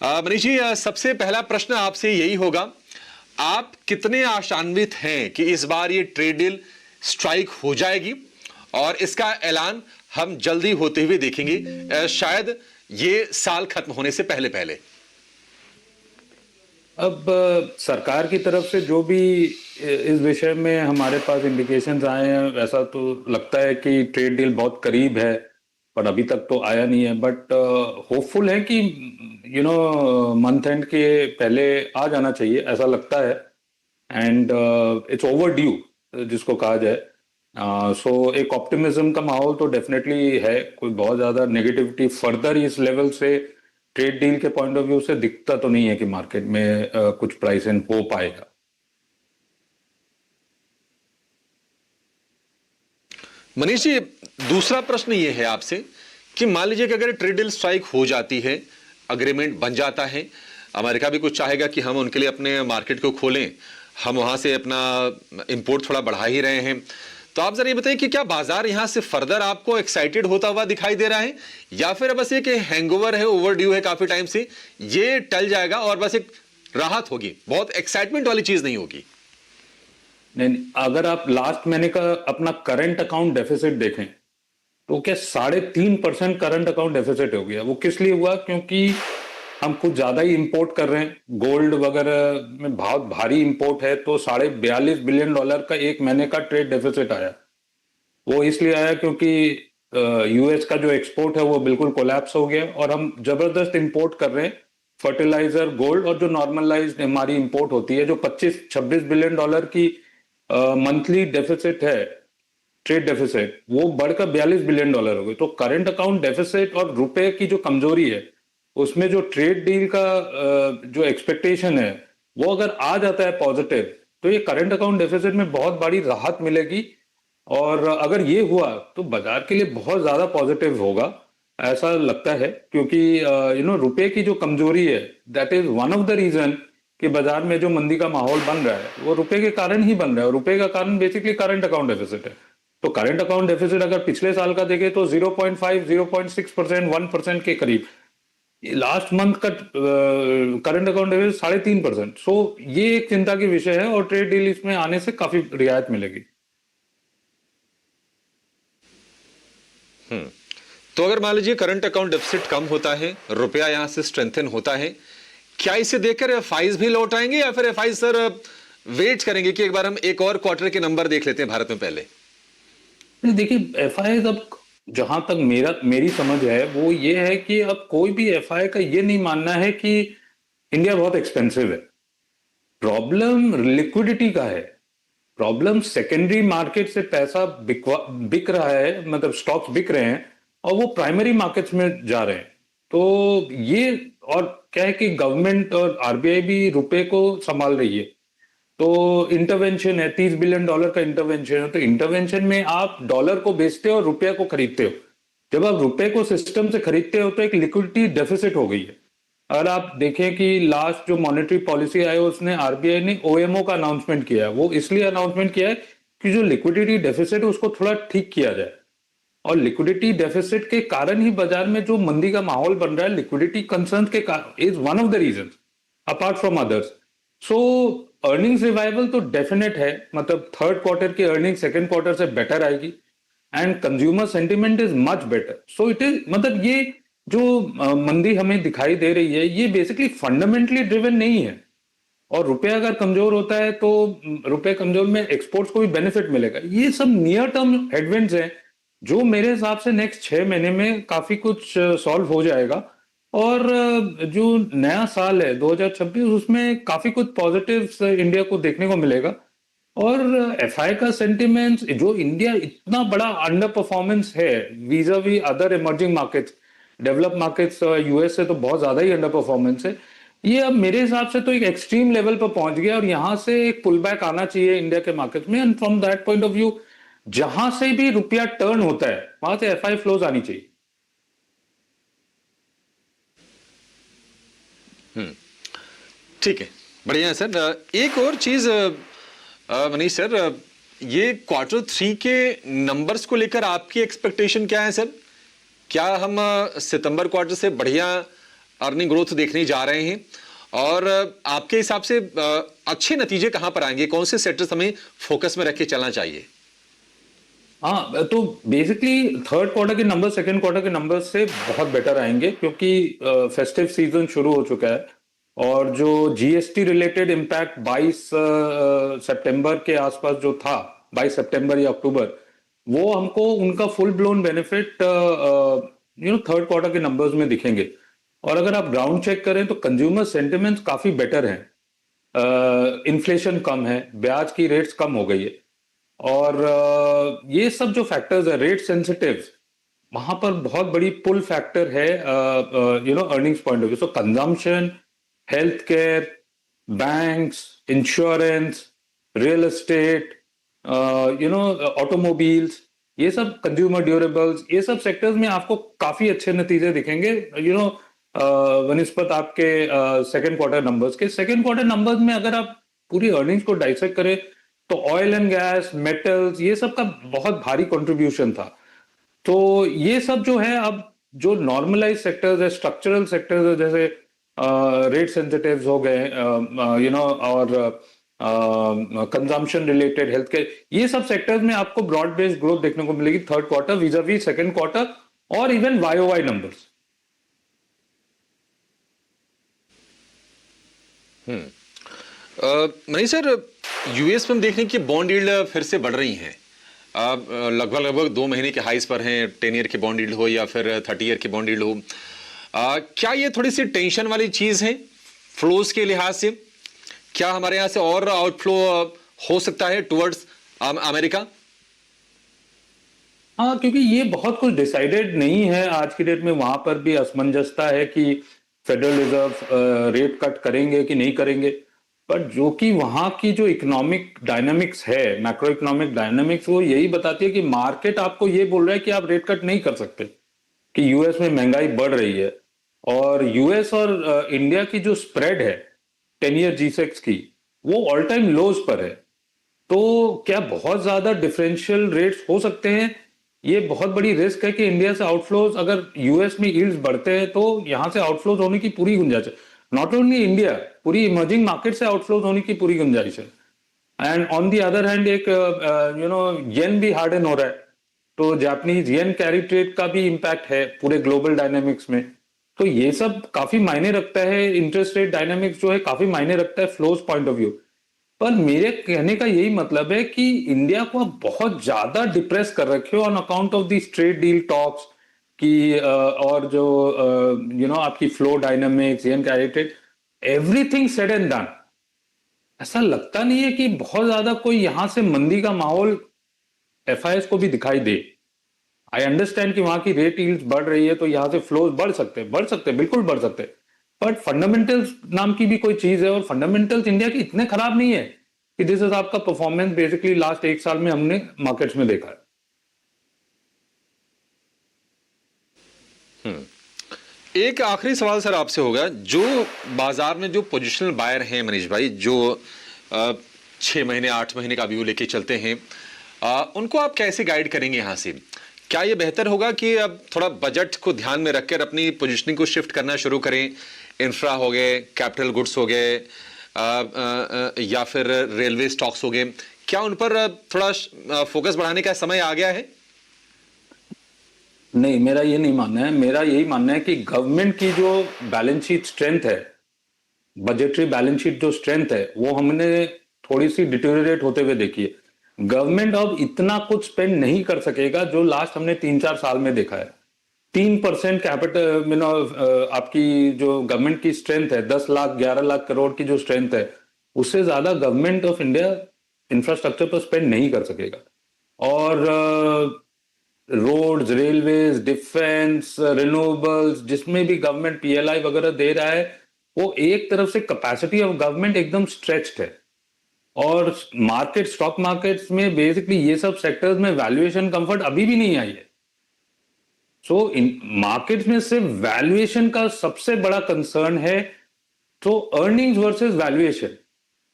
मनीष जी, सबसे पहला प्रश्न आपसे यही होगा, आप कितने आशान्वित हैं कि इस बार ये ट्रेड डील स्ट्राइक हो जाएगी और इसका ऐलान हम जल्दी होते हुए देखेंगे, शायद ये साल खत्म होने से पहले पहले? अब सरकार की तरफ से जो भी इस विषय में हमारे पास इंडिकेशंस आए हैं, वैसा तो लगता है कि ट्रेड डील बहुत करीब है, पर अभी तक तो आया नहीं है। बट होपफुल है कि मंथ एंड के पहले आ जाना चाहिए, ऐसा लगता है। एंड इट्स ओवर ड्यू जिसको कहा जाए। सो एक ऑप्टिमिज्म का माहौल तो डेफिनेटली है। कोई बहुत ज्यादा नेगेटिविटी फर्दर इस लेवल से ट्रेड डील के पॉइंट ऑफ व्यू से दिखता तो नहीं है कि मार्केट में कुछ प्राइस इन हो पाएगा। मनीष जी, दूसरा प्रश्न ये है आपसे कि मान लीजिए कि अगर ट्रेड डील स्ट्राइक हो जाती है, अग्रीमेंट बन जाता है, अमेरिका भी कुछ चाहेगा कि हम उनके लिए अपने मार्केट को खोलें, हम वहां से अपना इंपोर्ट थोड़ा बढ़ा ही रहे हैं, तो आप जरा ये बताइए कि क्या बाजार यहां से फर्दर आपको एक्साइटेड होता हुआ दिखाई दे रहा है, या फिर बस एक हैंगओवर है, ओवरड्यू है काफी टाइम से, ये टल जाएगा और बस एक राहत होगी, बहुत एक्साइटमेंट वाली चीज नहीं होगी? नहीं, अगर आप लास्ट महीने का अपना करंट अकाउंट डेफिसिट देखें तो क्या 3.5% करंट अकाउंट डेफिसिट हो गया। वो किस लिए हुआ? क्योंकि हम कुछ ज्यादा ही इंपोर्ट कर रहे हैं, गोल्ड वगैरह में बहुत भारी इंपोर्ट है, तो $42 बिलियन का एक महीने का ट्रेड डेफिसिट आया। वो इसलिए आया क्योंकि यूएस का जो एक्सपोर्ट है वो बिल्कुल कोलैप्स हो गया और हम जबरदस्त इंपोर्ट कर रहे हैं फर्टिलाइजर, गोल्ड, और जो नॉर्मलाइज्ड हमारी इंपोर्ट होती है, जो 25-26 बिलियन डॉलर की मंथली डेफिसिट है, ट्रेड डेफिसिट, वो बढ़कर $42 बिलियन हो गए। तो करंट अकाउंट डेफिसिट और रुपए की जो कमजोरी है, उसमें जो ट्रेड डील का जो एक्सपेक्टेशन है, वो अगर आ जाता है पॉजिटिव, तो ये करंट अकाउंट डेफिसिट में बहुत बड़ी राहत मिलेगी। और अगर ये हुआ तो बाजार के लिए बहुत ज्यादा पॉजिटिव होगा, ऐसा लगता है। क्योंकि रुपए की जो कमजोरी है, that is one of the reason कि बाजार में जो मंदी का माहौल बन रहा है वो रुपए के कारण ही बन रहा है, और रुपए का कारण बेसिकली करंट अकाउंट डेफिसिट है। तो करंट अकाउंट डेफिसिट अगर पिछले साल का देखें तो 0.5, 0.6%, 1% के करीब। लास्ट मंथ का करंट अकाउंट डेफिसिट 3.5%। सो ये एक चिंता की विषय है और ट्रेड डील इसमें आने से काफी रियायत मिलेगी। तो अगर मान लीजिए करंट अकाउंट डेफिसिट कम होता है, रुपया यहां से स्ट्रेंथन होता है, क्या इसे देखकर एफआईज भी लौट आएंगे, या फिर एफआई सर वेट करेंगे कि एक बार हम एक और क्वार्टर के नंबर देख लेते हैं भारत में पहले? देखिए, एफआई अब जहां तक मेरी समझ है वो ये है कि अब कोई भी एफआई का ये नहीं मानना है कि इंडिया बहुत एक्सपेंसिव है। प्रॉब्लम लिक्विडिटी का है, प्रॉब्लम सेकेंडरी मार्केट से पैसा बिक रहा है, मतलब स्टॉक्स बिक रहे हैं और वो प्राइमरी मार्केट्स में जा रहे हैं। तो ये, और क्या है कि गवर्नमेंट और आरबीआई भी रुपए को संभाल रही है, तो इंटरवेंशन है, $30 बिलियन का इंटरवेंशन है। तो इंटरवेंशन में आप डॉलर को बेचते हो और रुपये को खरीदते हो। जब आप रुपए को सिस्टम से खरीदते हो तो एक लिक्विडिटी डेफिसिट हो गई है। अगर आप देखें कि लास्ट जो मॉनेटरी पॉलिसी आई, उसने आरबीआई ने ओएमओ का अनाउंसमेंट किया है। वो इसलिए अनाउंसमेंट किया है कि जो लिक्विडिटी डेफिसिट है उसको थोड़ा ठीक किया जाए। और लिक्विडिटी डेफिसिट के कारण ही बाजार में जो मंदी का माहौल बन रहा है, लिक्विडिटी कंसर्न के कारण, is one of the reason apart from others. So earnings revival तो डेफिनेट है, मतलब थर्ड क्वार्टर की अर्निंग सेकंड क्वार्टर से बेटर आएगी and consumer sentiment is much better. So it is, मतलब ये जो मंदी हमें दिखाई दे रही है, ये बेसिकली फंडामेंटली ड्रिवन नहीं है। और रुपया अगर कमजोर होता है तो रुपये कमजोर में एक्सपोर्ट्स को भी बेनिफिट मिलेगा। ये सब नियर टर्म हेडविंड्स हैं जो मेरे हिसाब से नेक्स्ट 6 महीने में काफी कुछ सॉल्व हो जाएगा। और जो नया साल है 2026, उसमें काफी कुछ पॉजिटिव्स इंडिया को देखने को मिलेगा। और एफआई का सेंटिमेंट्स, जो इंडिया इतना बड़ा अंडर परफॉर्मेंस है vis-a-vis other emerging markets, develop markets, US से तो बहुत ज्यादा ही अंडर परफॉर्मेंस है, ये अब मेरे हिसाब से तो एक एक्सट्रीम लेवल पर पहुंच गया और यहां से एक पुल बैक आना चाहिए इंडिया के मार्केट में। And from that point of view, जहां से भी रुपया टर्न होता है वहां से एफआई फ्लोज आनी चाहिए। ठीक है, बढ़िया है सर। एक और चीज मनीष सर, ये क्वार्टर 3 के नंबर्स को लेकर आपकी एक्सपेक्टेशन क्या है सर? क्या हम सितंबर क्वार्टर से बढ़िया अर्निंग ग्रोथ देखने जा रहे हैं, और आपके हिसाब से अच्छे नतीजे कहां पर आएंगे, कौन से सेक्टर्स हमें फोकस में रख के चलना चाहिए? हाँ, तो बेसिकली थर्ड क्वार्टर के नंबर सेकंड क्वार्टर के नंबर से बहुत बेटर आएंगे, क्योंकि फेस्टिव सीजन शुरू हो चुका है। और जो जीएसटी रिलेटेड इम्पैक्ट 22 सितंबर के आसपास जो था, 22 सितंबर या अक्टूबर, वो हमको उनका full blown benefit third quarter के नंबर्स में दिखेंगे। और अगर आप ग्राउंड चेक करें तो कंज्यूमर सेंटिमेंट्स काफी बेटर हैं, इन्फ्लेशन कम है, ब्याज की रेट्स कम हो गई है, और ये सब जो फैक्टर्स है रेट सेंसिटिव, वहां पर बहुत बड़ी पुल फैक्टर है earnings point of view. So consumption, health care, banks, insurance, real estate, automobiles, ये सब कंज्यूमर ड्यूरेबल्स, ये सब सेक्टर्स में आपको काफी अच्छे नतीजे दिखेंगे वनिस्पत आपके सेकंड क्वार्टर नंबर्स के। सेकंड क्वार्टर नंबर्स में अगर आप पूरी अर्निंग्स को डाइसेक्ट करें तो ऑयल एंड गैस, मेटल्स, ये सब का बहुत भारी कंट्रीब्यूशन था। तो ये सब जो है, अब जो नॉर्मलाइज सेक्टर्स है, स्ट्रक्चरल सेक्टर्स है, जैसे रेट सेंसिटिव्स हो गए, और कंजम्पशन रिलेटेड, हेल्थ केयर, ये सब सेक्टर्स में आपको ब्रॉड बेस्ड ग्रोथ देखने को मिलेगी third quarter vis-a-vis second quarter, और even YoY numbers. Manish sir, US में हम देख रहे हैं कि बॉन्ड यील्ड फिर से बढ़ रही हैं, लगभग लगभग 2 महीने के हाइस पर हैं, 10 ईयर के बॉन्ड यील्ड हो या फिर 30 ईयर के बॉन्ड यील्ड हो। क्या ये थोड़ी सी टेंशन वाली चीज है फ्लोज के लिहाज से? क्या हमारे यहां से और आउटफ्लो हो सकता है टुवर्ड्स अमेरिका? हाँ, क्योंकि ये बहुत कुछ डिसाइडेड नहीं है आज की डेट में। वहां पर भी असमंजसता है कि फेडरल रिजर्व रेट कट करेंगे कि नहीं करेंगे। पर जो कि वहां की जो इकोनॉमिक डायनामिक्स है, मैक्रो इकोनॉमिक डायनामिक्स, वो यही बताती है कि मार्केट आपको ये बोल रहा है कि आप रेट कट नहीं कर सकते, कि यूएस में महंगाई बढ़ रही है। और यूएस और इंडिया की जो स्प्रेड है 10 ईयर G-Secs की, वो ऑल टाइम लोज पर है। तो क्या बहुत ज्यादा डिफरेंशियल रेट्स हो सकते हैं? ये बहुत बड़ी रिस्क है कि इंडिया से आउटफ्लोज, अगर यूएस में यील्ड्स बढ़ते हैं तो यहां से आउटफ्लोज होने की पूरी गुंजाइश है। नॉट ओनली इंडिया, पूरी इमर्जिंग मार्केट से आउटफ्लोज होने की पूरी गुंजाइश है। And on the other hand एक येन भी हार्डन हो रहा है, तो जापानीज येन कैरी ट्रेड का भी इंपैक्ट है पूरे ग्लोबल डायनेमिक्स में। तो ये सब काफी मायने रखता है, इंटरेस्ट रेट डायनेमिक्स जो है काफी मायने रखता है फ्लोज पॉइंट ऑफ व्यू। पर मेरे कहने का यही मतलब है कि इंडिया को आप बहुत ज्यादा डिप्रेस कर रखे हो on account of the trade deal talks की, और जो आपकी flow dynamics, yen carry trade, everything said and done, ऐसा लगता नहीं है कि बहुत ज्यादा कोई यहां से मंदी का माहौल एफआईएस को भी दिखाई दे। आई अंडरस्टैंड कि वहां की रेट यील्ड्स बढ़ रही है तो यहां से फ्लोज बढ़ सकते, बिल्कुल बढ़ सकते, बट फंडामेंटल्स नाम की भी कोई चीज है, और फंडामेंटल्स इंडिया की इतने खराब नहीं है कि दिस इज आपका परफॉर्मेंस बेसिकली लास्ट 1 साल में हमने मार्केट्स में देखा है। एक आखिरी सवाल सर आपसे होगा, जो बाजार में जो पोजिशनल बायर हैं मनीष भाई, जो 6 महीने 8 महीने का व्यू लेके चलते हैं, उनको आप कैसे गाइड करेंगे यहां से? क्या ये बेहतर होगा कि अब थोड़ा बजट को ध्यान में रखकर अपनी पोजीशनिंग को शिफ्ट करना शुरू करें, इंफ्रा हो गए, कैपिटल गुड्स हो गए, या फिर रेलवे स्टॉक्स हो गए, क्या उन पर थोड़ा फोकस बढ़ाने का समय आ गया है? नहीं, मेरा ये नहीं मानना है। मेरा यही मानना है कि गवर्नमेंट की जो बैलेंस शीट स्ट्रेंथ है, बजटरी बैलेंस शीट जो स्ट्रेंथ है, वो हमने थोड़ी सी डिटेरियोरेट होते हुए देखी है। गवर्नमेंट अब इतना कुछ स्पेंड नहीं कर सकेगा जो लास्ट हमने 3-4 साल में देखा है। 3% कैपिटल आपकी जो गवर्नमेंट की स्ट्रेंथ है, 10 लाख 11 लाख करोड़ की जो स्ट्रेंथ है, उससे ज्यादा गवर्नमेंट ऑफ इंडिया इंफ्रास्ट्रक्चर पर स्पेंड नहीं कर सकेगा। और रोड्स, रेलवेज, डिफेंस, रिन्यूएबल्स, जिसमें भी गवर्नमेंट पीएलआई वगैरह दे रहा है, वो एक तरफ से कैपेसिटी ऑफ गवर्नमेंट एकदम स्ट्रेच्ड है। और मार्केट, स्टॉक मार्केट्स में बेसिकली ये सब सेक्टर्स में वैल्यूएशन कंफर्ट अभी भी नहीं आई है। सो इन मार्केट्स में सिर्फ वैल्यूएशन का सबसे बड़ा कंसर्न है। तो अर्निंग्स वर्सेस वैल्यूएशन,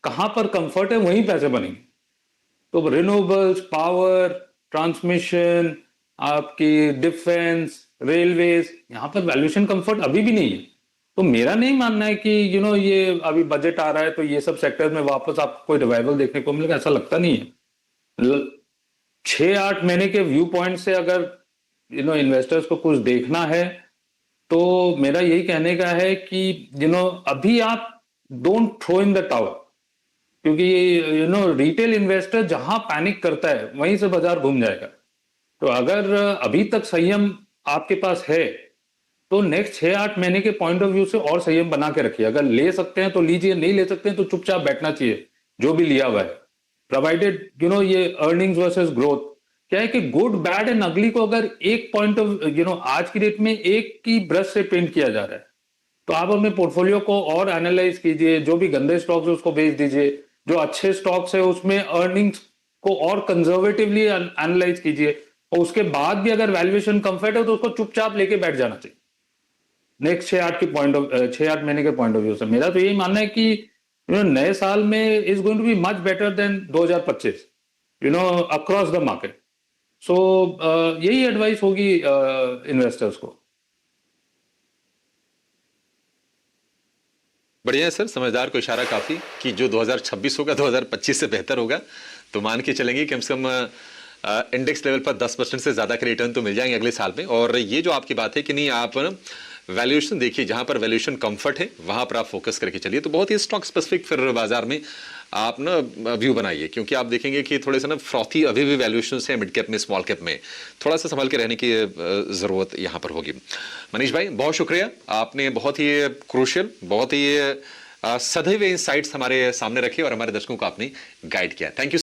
कहां पर कंफर्ट है वहीं पैसे बनेंगे। तो रिन्यूएबल्स, पावर, ट्रांसमिशन, आपकी डिफेंस, रेलवेज, यहां पर वैल्यूएशन कंफर्ट अभी भी नहीं है। तो मेरा नहीं मानना है कि ये अभी बजट आ रहा है तो ये सब सेक्टर में वापस आपको कोई रिवाइवल देखने को मिलेगा, ऐसा लगता नहीं है। 6-8 महीने के व्यू पॉइंट से अगर इन्वेस्टर्स को कुछ देखना है तो मेरा यही कहने का है कि अभी आप don't throw in the towel, क्योंकि रिटेल इन्वेस्टर जहां पैनिक करता है वहीं से बाजार घूम जाएगा। तो अगर अभी तक संयम आपके पास है तो नेक्स्ट 6-8 महीने के पॉइंट ऑफ व्यू से और संयम बना के रखिए। अगर ले सकते हैं तो लीजिए, नहीं ले सकते हैं तो चुपचाप बैठना चाहिए जो भी लिया हुआ है, प्रोवाइडेड ये अर्निंग्स वर्सेस ग्रोथ। क्या है कि गुड बैड एंड अगली को अगर एक पॉइंट ऑफ आज की डेट में एक की ब्रश से पेंट किया जा रहा है, तो आप अपने पोर्टफोलियो को और एनालाइज कीजिए, जो भी गंदे स्टॉक्स है उसको बेच दीजिए, जो अच्छे स्टॉक्स है उसमें अर्निंग्स को और कंजर्वेटिवली एनालाइज कीजिए, और उसके बाद भी अगर वैल्यूएशन कंफर्ट है तो उसको चुपचाप लेके बैठ जाना चाहिए नेक्स्ट 6-8 महीने के पॉइंट ऑफ व्यू से। मेरा तो यही मानना है कि नए साल में is going to be much better than 2025 across the market. So यही एडवाइस होगी इन्वेस्टर्स को। बढ़िया है सर, समझदार को इशारा काफी कि जो 2026 होगा 2025 से बेहतर होगा। तो मान के चलेंगे कम से कम इंडेक्स लेवल पर 10% से ज्यादा के रिटर्न तो मिल जाएंगे अगले साल में। और ये जो आपकी बात है कि नहीं, आप वैल्यूएशन देखिए, जहां पर वैल्यूएशन कंफर्ट है वहां पर आप फोकस करके चलिए। तो बहुत ही स्टॉक स्पेसिफिक फिर बाजार में आप ना व्यू बनाइए, क्योंकि आप देखेंगे कि थोड़े से ना फ्रॉथी अभी भी वैल्यूएशन है मिड कैप में, स्मॉल कैप में थोड़ा सा संभाल के रहने की जरूरत यहां पर होगी। मनीष भाई बहुत शुक्रिया, आपने बहुत ही क्रूशियल, बहुत ही सधे हुए इंसाइट्स हमारे सामने रखे और हमारे दर्शकों को आपने गाइड किया। Thank you.